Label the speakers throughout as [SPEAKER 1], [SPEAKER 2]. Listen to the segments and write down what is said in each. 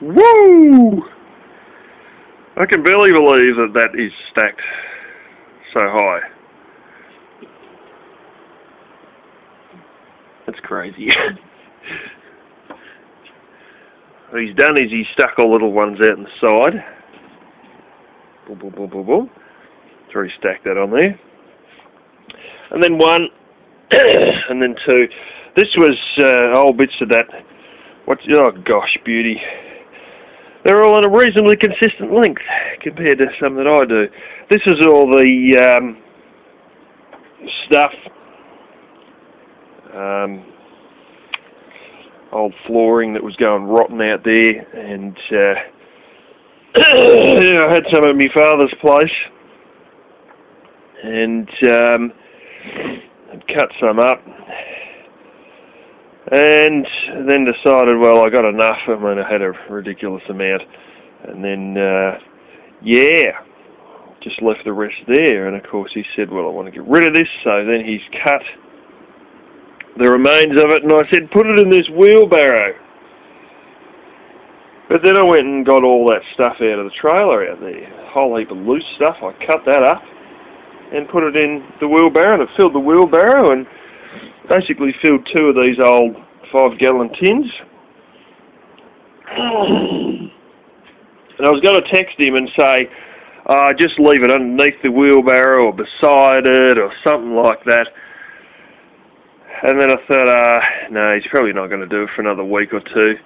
[SPEAKER 1] Woo! I can barely believe that that is stacked so high. That's crazy. What he's done is he's stuck all little ones out on the side. Boom, boom, boom, boom, boom. He's already stacked that on there. And then one, and then two. This was whole bits of that. Oh gosh, beauty. They're all on a reasonably consistent length compared to some that I do. This is all the stuff. Old flooring that was going rotten out there, and I had some at my father's place, and I'd cut some up, and then decided, well, I got enough. I mean, I had a ridiculous amount, and then yeah, just left the rest there. And of course he said, well, I want to get rid of this, so then he's cut the remains of it, and I said, put it in this wheelbarrow. But then I went and got all that stuff out of the trailer out there, a whole heap of loose stuff. I cut that up and put it in the wheelbarrow, and it filled the wheelbarrow, and basically filled two of these old 5-gallon tins. And I was going to text him and say, just leave it underneath the wheelbarrow or beside it or something like that. And then I thought, no, he's probably not going to do it for another week or two.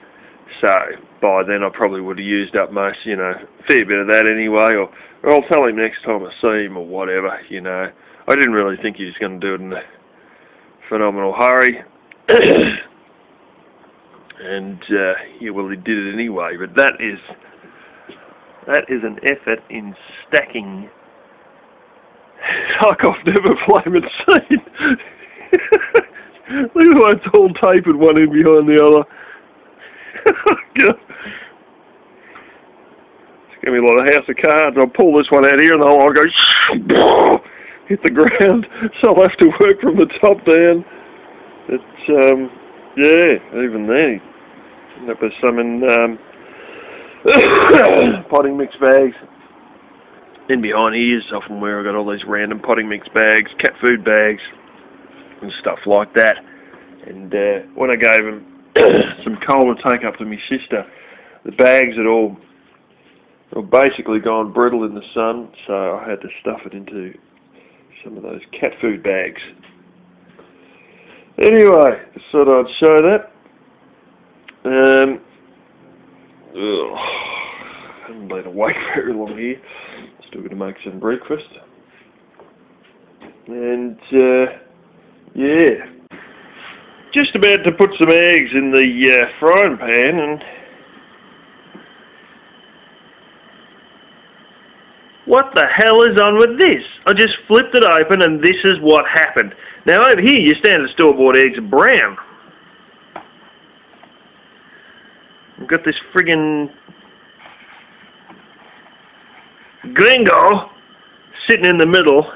[SPEAKER 1] So by then I probably would have used up most, a fair bit of that anyway. Or I'll tell him next time I see him or whatever, I didn't really think he was going to do it in a phenomenal hurry. And, yeah, well, he did it anyway. But that is an effort in stacking like I've never flaming seen. Look at the way it's all tapered, one in behind the other. It's going to be a lot of house of cards. I'll pull this one out here and the whole lot goes hit the ground, so I'll have to work from the top down. It's, yeah, even then, there's some in potting mix bags. In behind here is often where I got all these random potting mix bags, cat food bags, and stuff like that. And when I gave him some coal to take up to my sister, the bags had all basically gone brittle in the sun, so I had to stuff it into some of those cat food bags. Anyway, just thought I'd show that. I haven't been awake very long here. Still going to make some breakfast. And yeah, just about to put some eggs in the frying pan, and what the hell is on with this? I just flipped it open and this is what happened. Now over here, your standard store-bought eggs are brown. I've got this friggin' gringo sitting in the middle.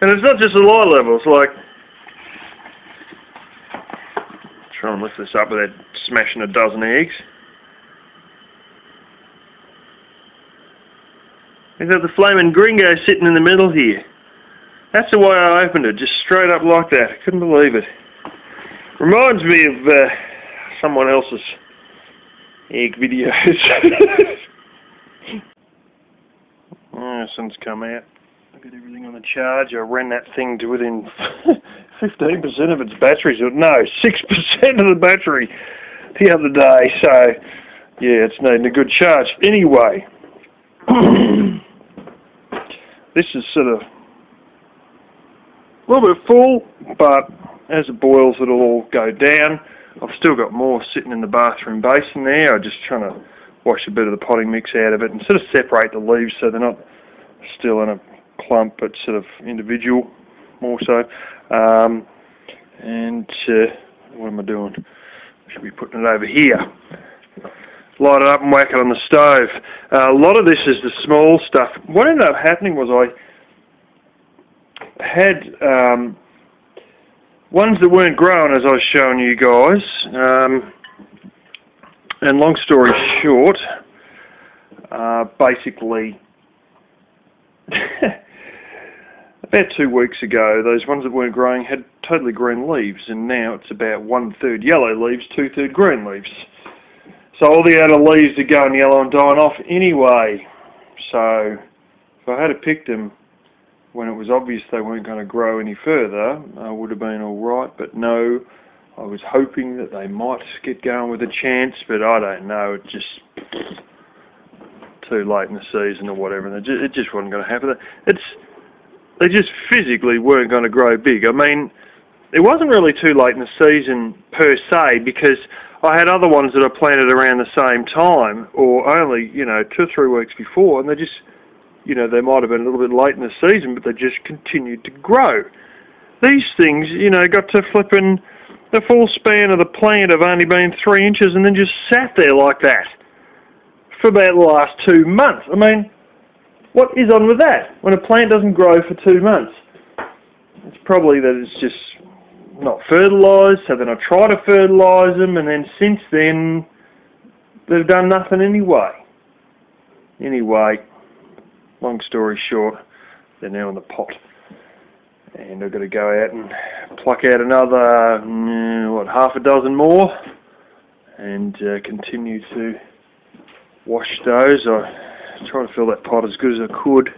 [SPEAKER 1] And it's not just the low levels, like, try and lift this up without smashing a dozen eggs. We've got the flaming gringo sitting in the middle here. That's the way I opened it, just straight up like that. I couldn't believe it. Reminds me of someone else's egg videos. Oh, sun's come out. I got everything on the charge. I ran that thing to within 15% of its battery. No, 6% of the battery the other day. So, yeah, it's needing a good charge. Anyway, this is sort of a little bit full, but as it boils, it'll all go down. I've still got more sitting in the bathroom basin there. I'm just trying to wash a bit of the potting mix out of it and sort of separate the leaves so they're not still in a clump, but sort of individual more so. And what am I doing? I should be putting it over here. Light it up and whack it on the stove. A lot of this is the small stuff. What ended up happening was I had ones that weren't growing, as I was showing you guys. And long story short, basically, about 2 weeks ago, those ones that weren't growing had totally green leaves, and now it's about 1/3 yellow leaves, 2/3 green leaves. So all the outer leaves are going yellow and dying off anyway. So if I had picked them when it was obvious they weren't going to grow any further, I would have been alright, but no, I was hoping that they might get going with a chance, but I don't know, it's just too late in the season or whatever, and it just wasn't going to happen. They just physically weren't going to grow big. I mean, it wasn't really too late in the season per se, because I had other ones that I planted around the same time, or only, 2 or 3 weeks before, and they just, they might have been a little bit late in the season, but they just continued to grow. These things, got to flipping, the full span of the plant have only been 3 inches and then just sat there like that for about the last 2 months. I mean, what is on with that when a plant doesn't grow for 2 months? It's probably that it's just not fertilised, so then I try to fertilise them, and then since then they've done nothing anyway. Anyway, long story short, they're now in the pot, and I've got to go out and pluck out another, half a dozen more, and continue to wash those. I try to fill that pot as good as I could.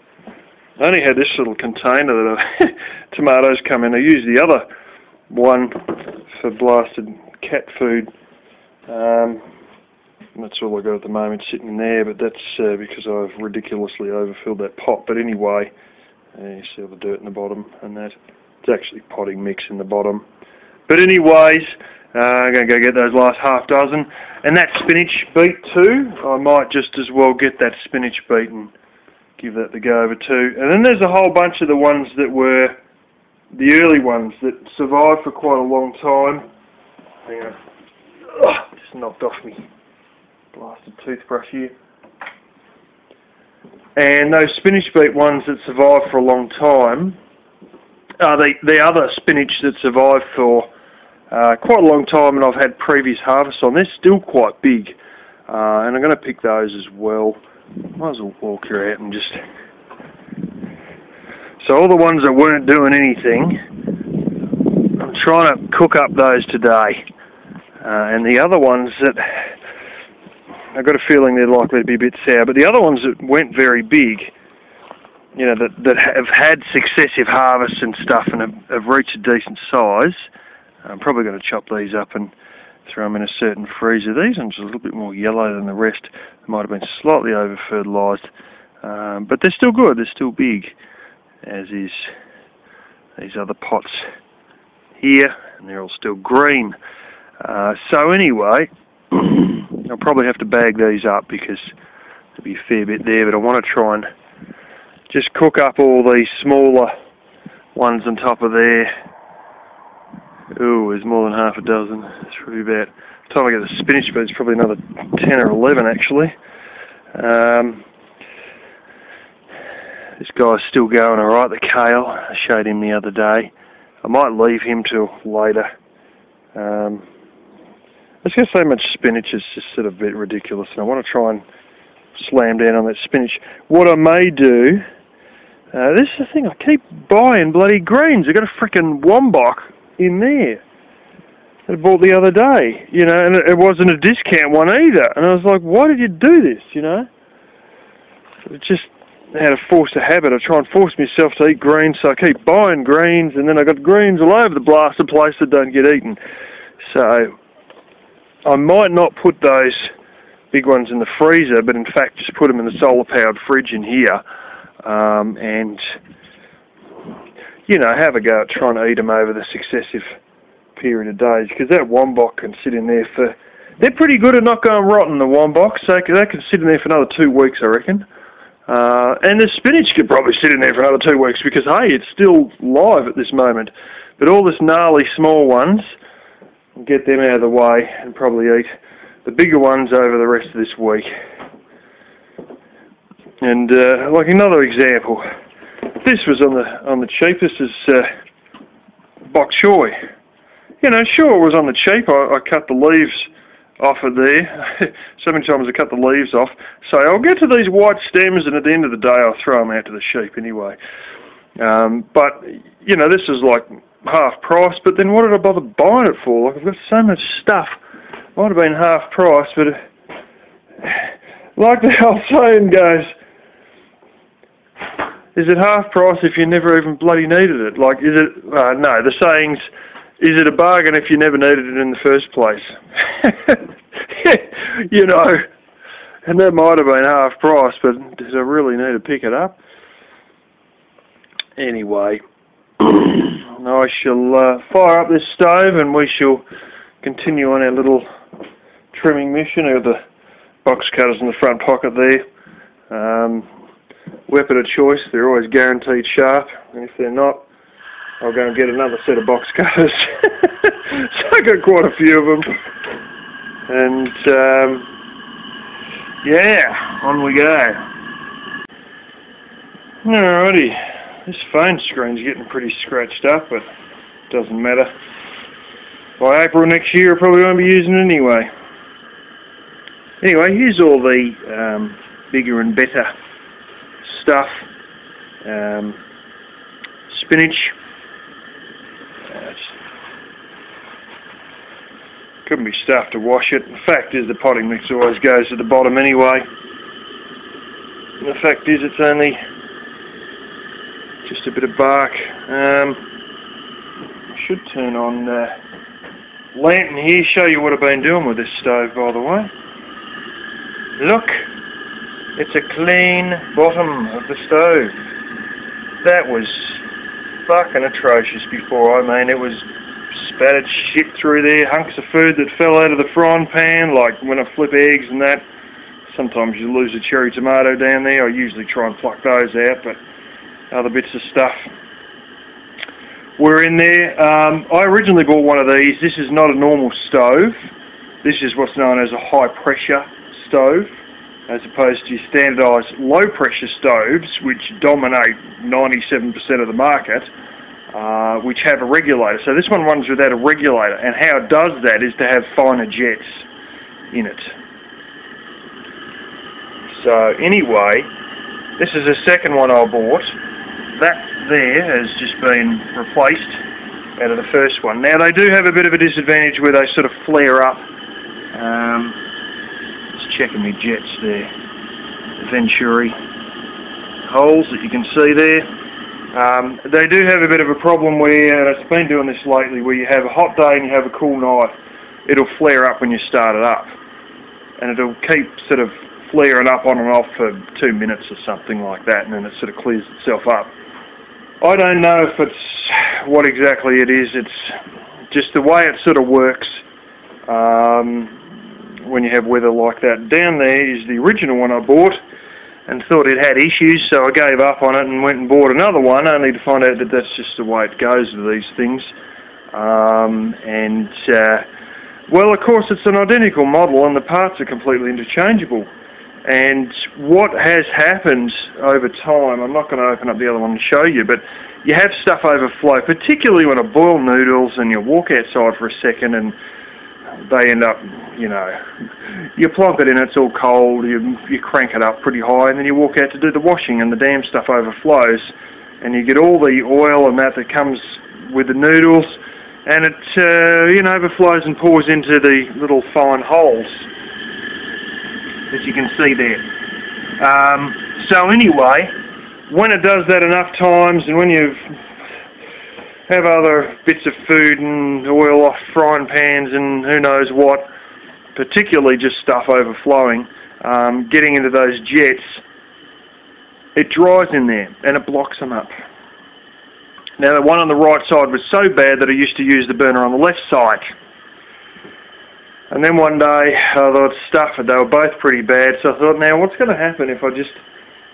[SPEAKER 1] I only had this little container that tomatoes come in. I use the other one for blasted cat food. That's all I got at the moment sitting in there, but that's because I've ridiculously overfilled that pot. But anyway, you see all the dirt in the bottom and that. It's actually potting mix in the bottom. But anyways, I'm going to go get those last half dozen. And that spinach beet too, I might just as well get that spinach beet and give that the go over too. And then there's a whole bunch of the ones that were the early ones that survived for quite a long time. Hang on. Oh, just knocked off me blasted toothbrush here. And those spinach beet ones that survived for a long time are the other spinach that survived for quite a long time, and I've had previous harvests on. They're still quite big, and I'm going to pick those as well. Might as well walk her out and just... So all the ones that weren't doing anything, I'm trying to cook up those today. And the other ones that... I've got a feeling they're likely to be a bit sour, but the other ones that went very big, that have had successive harvests and stuff and have reached a decent size, I'm probably going to chop these up and throw them in a certain freezer. These ones are a little bit more yellow than the rest. They might have been slightly over-fertilised, but they're still good, they're still big, as is these other pots here, and they're all still green. So anyway, I'll probably have to bag these up because there'll be a fair bit there, but I want to try and just cook up all these smaller ones on top of there. Ooh, there's more than half a dozen. It's probably about, by the time I get the spinach, but it's probably another 10 or 11 actually. This guy's still going alright, the kale. I showed him the other day. I might leave him till later. There's just so much spinach, it's just sort of a bit ridiculous, and I want to try and slam down on that spinach. What I may do, this is the thing, I keep buying bloody greens. I've got a frickin' wombok in there that I bought the other day, and it wasn't a discount one either. And I was like, why did you do this, It just had to force a habit. I try and force myself to eat greens, so I keep buying greens, and then I got greens all over the blasted place that don't get eaten. So I might not put those big ones in the freezer, but in fact just put them in the solar-powered fridge in here, and have a go at trying to eat them over the successive period of days, because that wombok can sit in there for... They're pretty good at not going rotten, the wombok, so they can sit in there for another 2 weeks, I reckon. And the spinach could probably sit in there for another 2 weeks, because, hey, it's still live at this moment. But all this gnarly small ones, I'll get them out of the way and probably eat the bigger ones over the rest of this week. And like another example, this was on the cheapest is bok choy. Sure it was on the cheap. I cut the leaves off it there. So many times I cut the leaves off. So I'll get to these white stems, and at the end of the day I'll throw them out to the sheep anyway. But, you know, this is like half price, but then what did I bother buying it for? Like, I've got so much stuff. Might have been half price, but like the old saying goes, is it half price if you never even bloody needed it? Like, is it, no, the saying's, is it a bargain if you never needed it in the first place? You know, and that might have been half price, but did I really need to pick it up? Anyway, I shall fire up this stove and we shall continue on our little trimming mission. I've got the box cutters in the front pocket there. Weapon of choice, they're always guaranteed sharp, and if they're not, I'll go and get another set of box cutters. So I got quite a few of them, and yeah, on we go. Alrighty, this phone screen's getting pretty scratched up, but it doesn't matter. By April next year I probably won't be using it anyway. Anyway, here's all the bigger and better stuff. Spinach. Couldn't be stuffed to wash it. The fact is the potting mix always goes to the bottom anyway. And the fact is it's only just a bit of bark. I should turn on the lantern here, show you what I've been doing with this stove, by the way. Look, it's a clean bottom of the stove. That was fucking atrocious before. I mean, it was spattered shit through there, hunks of food that fell out of the frying pan, like when I flip eggs and that. Sometimes you lose a cherry tomato down there. I usually try and pluck those out, but other bits of stuff were in there. I originally bought one of these. This is not a normal stove. This is what's known as a high pressure stove, as opposed to your standardised low pressure stoves, which dominate 97% of the market, which have a regulator. So this one runs without a regulator, and how it does that is to have finer jets in it. So anyway, this is the second one I bought. That there has just been replaced out of the first one. Now they do have a bit of a disadvantage where they sort of flare up. Just checking my jets there. Venturi holes that you can see there. They do have a bit of a problem where, and it's been doing this lately, where you have a hot day and you have a cool night, it'll flare up when you start it up. And it'll keep sort of flaring up on and off for 2 minutes or something like that, and then it sort of clears itself up. I don't know if it's what exactly it is. It's just the way it sort of works when you have weather like that. Down there is the original one I bought and thought it had issues, so I gave up on it and went and bought another one, only to find out that that's just the way it goes with these things. Well, of course, it's an identical model and the parts are completely interchangeable. And what has happened over time, I'm not going to open up the other one and show you, but you have stuff overflow, particularly when I boil noodles and you walk outside for a second and they end up, you know, you plonk it in, it's all cold, you crank it up pretty high, and then you walk out to do the washing and the damn stuff overflows, and you get all the oil and that comes with the noodles, and it, you know, overflows and pours into the little fine holes that you can see there. So anyway, when it does that enough times, and when you have other bits of food and oil off frying pans and who knows what, particularly just stuff overflowing, getting into those jets, it dries in there and it blocks them up. Now the one on the right side was so bad that I used to use the burner on the left side. And then one day I thought, stuff it, they were both pretty bad, so I thought, now what's going to happen if I just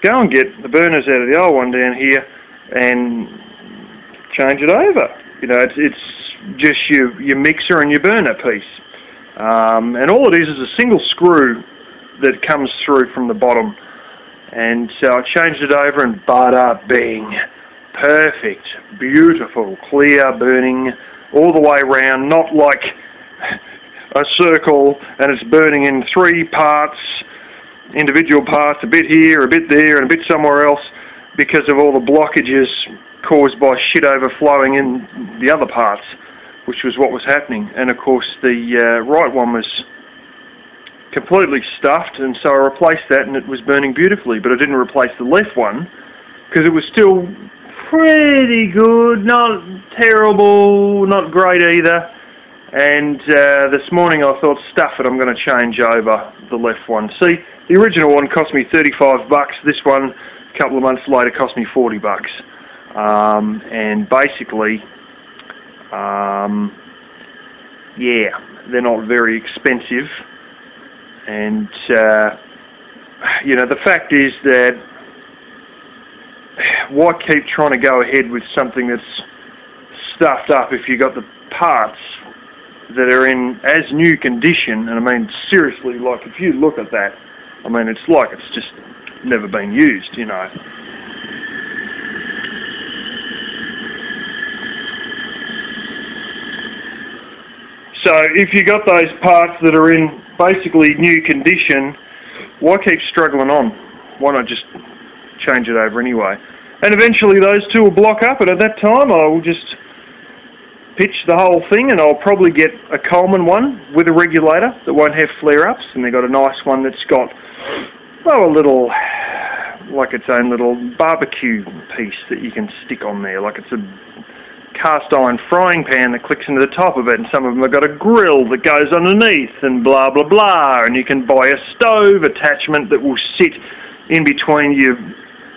[SPEAKER 1] go and get the burners out of the old one down here and change it over? You know, it's just your mixer and your burner piece. And all it is a single screw that comes through from the bottom. And so I changed it over and bada bing. Perfect, beautiful, clear burning all the way around, not like a circle and it's burning in 3 parts, individual parts, a bit here, a bit there, and a bit somewhere else, because of all the blockages caused by shit overflowing in the other parts, which was what was happening. And of course the right one was completely stuffed, and so I replaced that and it was burning beautifully, but I didn't replace the left one because it was still pretty good, not terrible, not great either. And this morning I thought, stuff it, I'm going to change over the left one. See, the original one cost me $35, this one a couple of months later cost me $40. And basically, yeah, they're not very expensive. And, you know, the fact is that why keep trying to go ahead with something that's stuffed up if you got the parts that are in as new condition? And I mean, seriously, like if you look at that, I mean, it's like it's just never been used, you know. So if you got those parts that are in basically new condition, why keep struggling on? Why not just change it over anyway? And eventually those two will block up, and at that time I will just pitch the whole thing, and I'll probably get a Coleman one with a regulator that won't have flare-ups, and they've got a nice one that's got, well, a little, like its own little barbecue piece that you can stick on there, like it's a cast iron frying pan that clicks into the top of it, and some of them have got a grill that goes underneath, and blah blah blah, and you can buy a stove attachment that will sit in between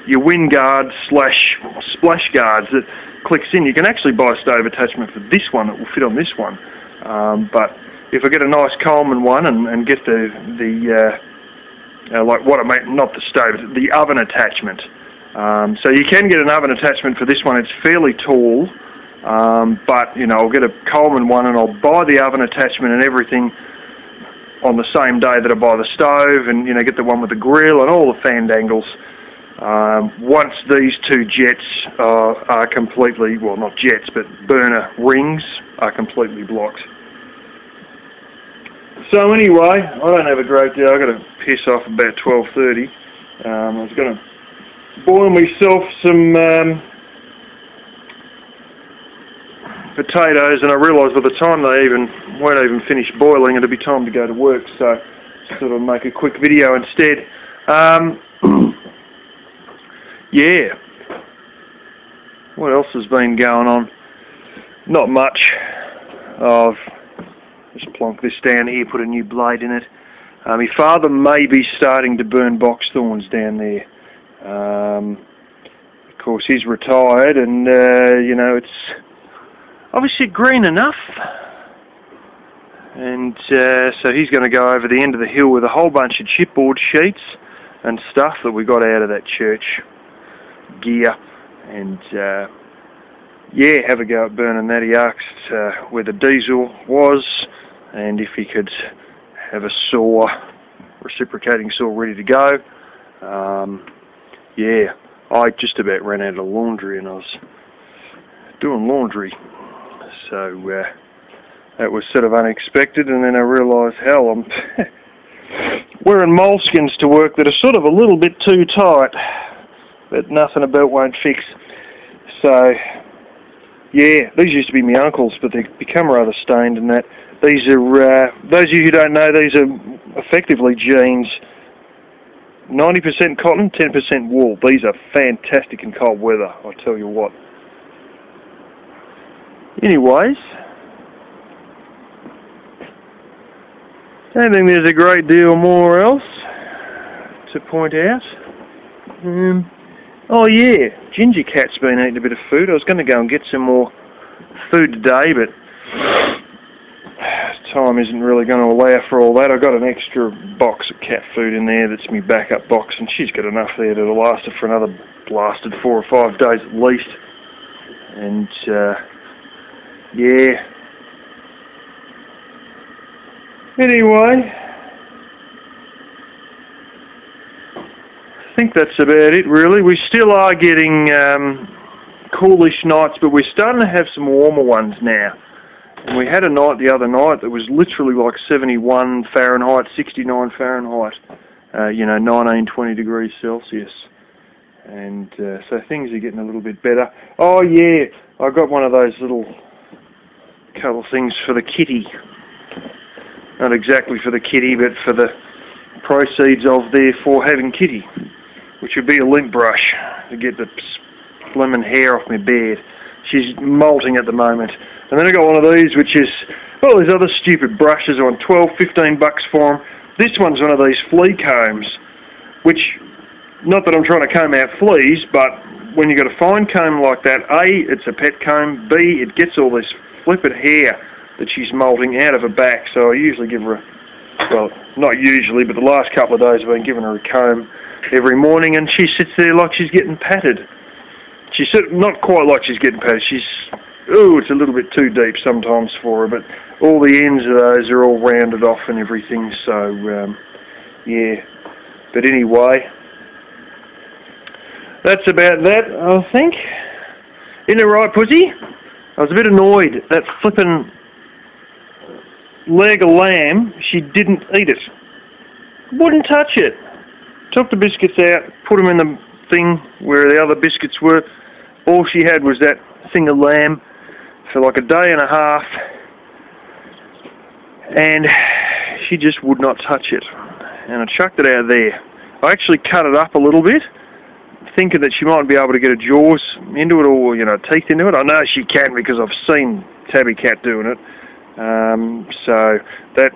[SPEAKER 1] your wind guards slash splash guards that clicks in. You can actually buy a stove attachment for this one that will fit on this one, but if I get a nice Coleman one and get the like what I mean, not the stove, the oven attachment. So you can get an oven attachment for this one. It's fairly tall. But, you know, I'll get a Coleman one and I'll buy the oven attachment and everything on the same day that I buy the stove, and, you know, get the one with the grill and all the fandangles. Once these two jets are completely, well, not jets, but burner rings are completely blocked. So anyway, I don't have a great deal. I've got to piss off about 12:30. I was going to boil myself some potatoes, and I realised by the time they won't even finish boiling, it'll be time to go to work, so sort of make a quick video instead. Yeah. What else has been going on? Not much. I've just plonked this down here, put a new blade in it. My father may be starting to burn box thorns down there. Of course, he's retired, and you know, it's obviously green enough, and so he's going to go over the end of the hill with a whole bunch of chipboard sheets and stuff that we got out of that church gear, and yeah, have a go at burning that. He asked where the diesel was and if he could have a saw, reciprocating saw, ready to go. Yeah, I just about ran out of laundry and I was doing laundry. So that was sort of unexpected, and then I realised, hell, I'm wearing moleskins to work that are sort of a little bit too tight, but nothing a belt won't fix. So yeah, these used to be my uncle's, but they've become rather stained and that. These are, those of you who don't know, these are effectively jeans, 90% cotton, 10% wool. These are fantastic in cold weather, I'll tell you what. Anyways, I don't think there's a great deal more else to point out. Oh yeah, Ginger Cat's been eating a bit of food. I was going to go and get some more food today, but time isn't really going to allow for all that. I've got an extra box of cat food in there that's my backup box, and she's got enough there that'll last her for another blasted 4 or 5 days at least. And yeah. Anyway, I think that's about it really. We still are getting coolish nights, but we're starting to have some warmer ones now. And we had a night the other night that was literally like 71 Fahrenheit, 69 Fahrenheit, 19, 20 degrees Celsius. And so things are getting a little bit better. Oh yeah, I got one of those little couple things for the kitty. Not exactly for the kitty, but for the proceeds of therefore having kitty, which would be a lint brush to get the lemon hair off my beard. She's molting at the moment. And then I got one of these, which is all these other stupid brushes on 12, 15 bucks for them. This one's one of these flea combs, which, not that I'm trying to comb out fleas, but when you've got a fine comb like that, A, it's a pet comb, B, it gets all this flippant hair that she's molting out of her back. So I usually give her well, not usually, but the last couple of days I've been giving her a comb every morning, and she sits there like she's getting patted. She's not quite like she's getting patted. It's a little bit too deep sometimes for her, but all the ends of those are all rounded off and everything, so, yeah. But anyway, that's about that, I think. Isn't it right, Pussy? I was a bit annoyed. That flippin' leg of lamb, she didn't eat it. Wouldn't touch it. Took the biscuits out, put them in the thing where the other biscuits were. All she had was that thing of lamb for like a day and a half, and she just would not touch it. And I chucked it out there. I actually cut it up a little bit, thinking that she might be able to get her jaws into it, or teeth into it. I know she can because I've seen Tabby Cat doing it. So that's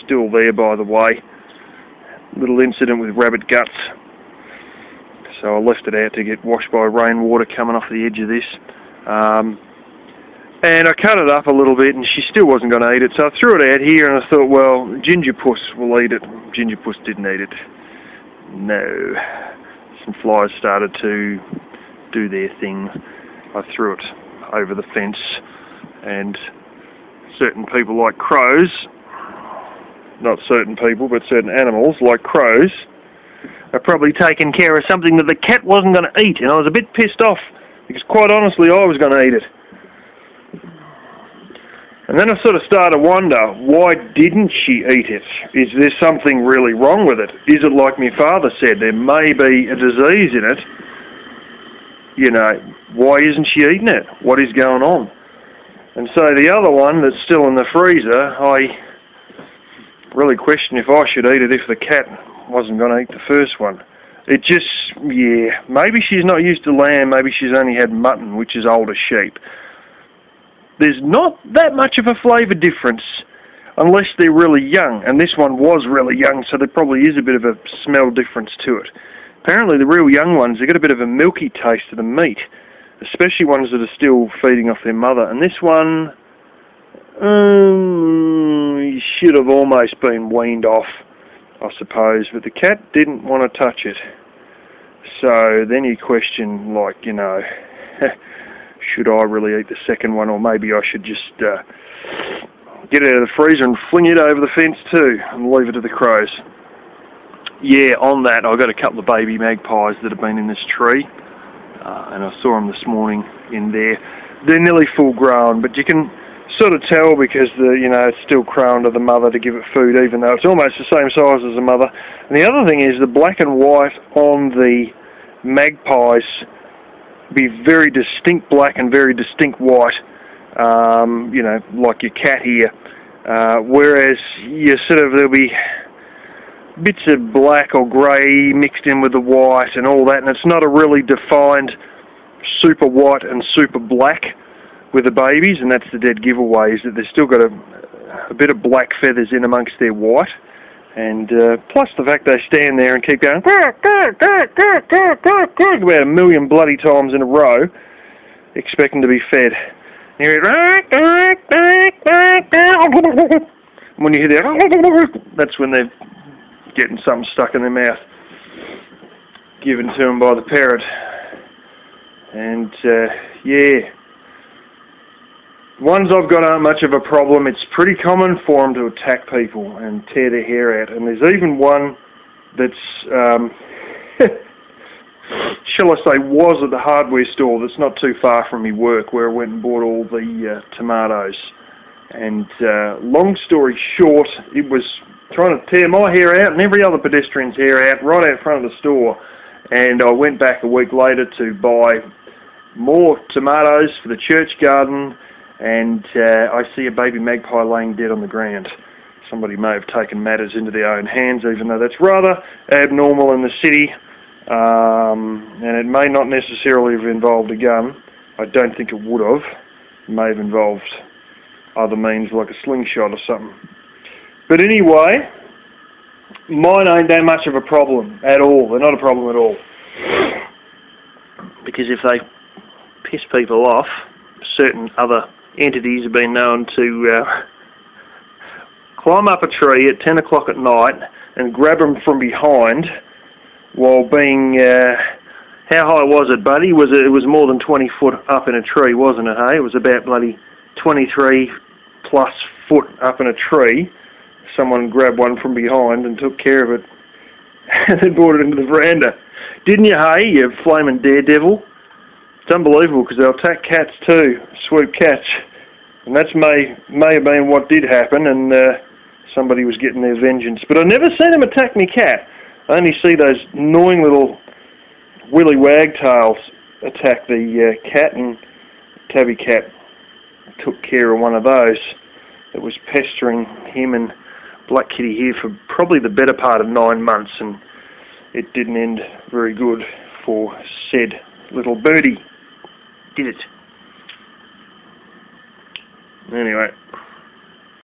[SPEAKER 1] still there, by the way. Little incident with rabbit guts. So I left it out to get washed by rainwater coming off the edge of this. And I cut it up a little bit, and she still wasn't going to eat it. So I threw it out here, and I thought, well, Ginger Puss will eat it. Ginger Puss didn't eat it. No. Some flies started to do their thing. I threw it over the fence, and certain people like crows, not certain people, but certain animals like crows, are probably taking care of something that the cat wasn't going to eat, and I was a bit pissed off, because quite honestly I was going to eat it. And then I sort of started to wonder, why didn't she eat it? Is there something really wrong with it? Is it like my father said, there may be a disease in it? Why isn't she eating it? What is going on? And so the other one that's still in the freezer, I really question if I should eat it if the cat wasn't going to eat the first one. It just, yeah, maybe she's not used to lamb, maybe she's only had mutton, which is older sheep. There's not that much of a flavour difference unless they're really young, and this one was really young, so there probably is a bit of a smell difference to it. Apparently the real young ones, they get a bit of a milky taste to the meat, especially ones that are still feeding off their mother. And this one, should have almost been weaned off, I suppose, but the cat didn't want to touch it. So then you question, like, should I really eat the second one, or maybe I should just get it out of the freezer and fling it over the fence too, and leave it to the crows. Yeah, on that, I got a couple of baby magpies that have been in this tree, and I saw them this morning in there. They're nearly full grown, but you can sort of tell because it's still crowing to the mother to give it food, even though it's almost the same size as the mother. And the other thing is the black and white on the magpies be very distinct black and very distinct white, like your cat here. Whereas there'll be bits of black or grey mixed in with the white and all that, and it's not a really defined super white and super black with the babies, and that's the dead giveaway, is that they've still got a bit of black feathers in amongst their white. And plus the fact they stand there and keep going about a million bloody times in a row, expecting to be fed. And when you hear that, that's when they're getting something stuck in their mouth, given to them by the parrot. And yeah, ones I've got aren't much of a problem. It's pretty common for them to attack people and tear their hair out. And there's even one that's, shall I say, was at the hardware store that's not too far from me work, where I went and bought all the tomatoes. And long story short, it was trying to tear my hair out and every other pedestrian's hair out right out front of the store. And I went back a week later to buy more tomatoes for the church garden, and I see a baby magpie laying dead on the ground. Somebody may have taken matters into their own hands, even though that's rather abnormal in the city, and it may not necessarily have involved a gun. I don't think it would have. It may have involved other means like a slingshot or something. But anyway, mine ain't that much of a problem at all. They're not a problem at all. Because if they piss people off, certain other entities have been known to climb up a tree at 10 o'clock at night and grab them from behind while being... how high was it, buddy? It was more than 20 foot up in a tree, wasn't it, hey? It was about bloody 23 plus foot up in a tree. Someone grabbed one from behind and took care of it and then brought it into the veranda. Didn't you, hey, you flaming daredevil? It's unbelievable because they'll attack cats too, swoop cats. And that may have been what did happen, and somebody was getting their vengeance. But I've never seen them attack me cat. I only see those annoying little willy wagtails attack the cat, and Tabby Cat took care of one of those that was pestering him and Black Kitty here for probably the better part of 9 months, and it didn't end very good for said little birdie, did it? Anyway.